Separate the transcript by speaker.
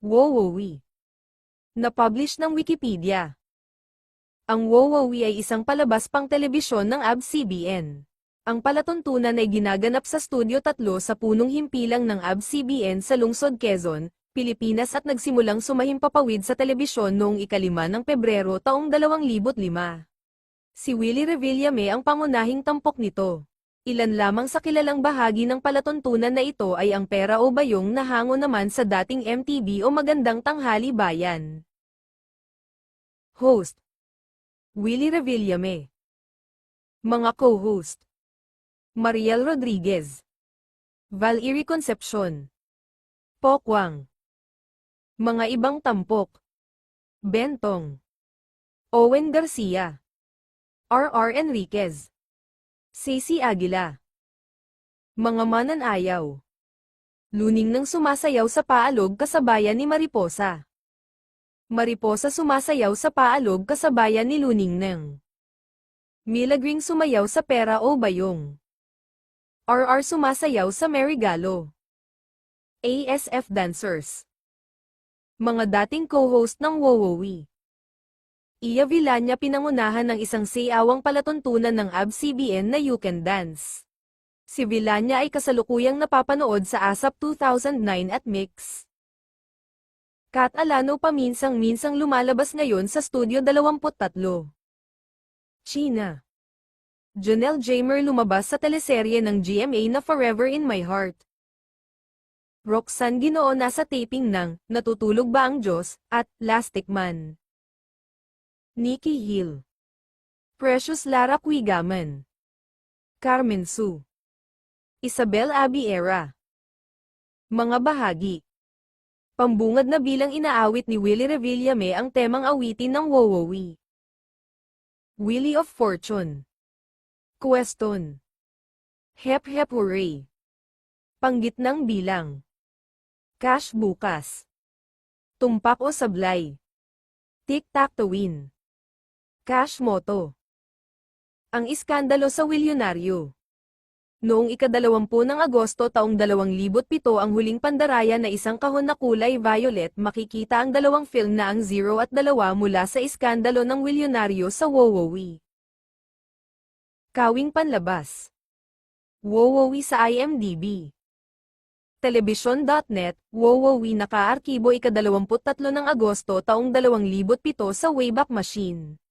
Speaker 1: WoWowi. Na-publish ng Wikipedia. Ang WoWowi ay isang palabas pang telebisyon ng ABS-CBN. Ang palatuntunan ay ginaganap sa Studio 3 sa punong himpilang ng ABS-CBN sa lungsod Quezon, Pilipinas at nagsimulang sumahimpapawid sa telebisyon noong 5 ng Pebrero taong 2005. Si Willie Revillame ang pangunahing tampok nito. Ilan lamang sa kilalang bahagi ng palatuntunan na ito ay Ang Pera o Bayong na hango naman sa dating MTV o Magandang Tanghali Bayan. Host: Willie Revillame. Mga co-host: Mariel Rodriguez, Valerie Concepcion, Pokwang. Mga ibang tampok: Bentong, Owen Garcia, R.R. Enriquez, Ceci Aguila. Mga mananayaw: Luning nang sumasayaw sa paalog kasabayan ni Mariposa. Mariposa sumasayaw sa paalog kasabayan ni Luning nang. Milagring sumayaw sa Pera o Bayong. R.R. sumasayaw sa Merigalo. ASF Dancers. Mga dating co-host ng WoWowi. Iya Villania pinangunahan ng isang sayawang palatuntunan ng ABS-CBN na You Can Dance. Si Villania ay kasalukuyang napapanood sa ASAP 2009 at Mix. Kat Alano paminsang-minsang lumalabas ngayon sa Studio 23. China. Janelle Jamer lumabas sa teleserye ng GMA na Forever in My Heart. Roxanne Ginoo nasa taping ng Natutulog Ba Ang Diyos at Plastic Man. Nikki Hill. Precious Lara Quigaman. Carmen Su. Isabel Abiera. Mga bahagi. Pambungad na bilang inaawit ni Willie Revillame ang temang awitin ng WoWowi. Wheel of Fortune. Question. Hep Hep Hooray. Panggitnang bilang. Cash bukas. Tumpak o sablay. Tic-tac to win. Cash moto. Ang iskandalo sa Wilyonaryo. Noong ika-20 ng Agosto taong 2007 ang huling pandaraya na isang kahon na kulay violet, makikita ang dalawang film na Ang 0 at 2 mula sa iskandalo ng Wilyonaryo sa WoWowi. Kawing panlabas. WoWowi sa IMDb. Television.net, WoWowi naka-arkibo ika-23 ng Agosto taong 2007 sa Wayback Machine.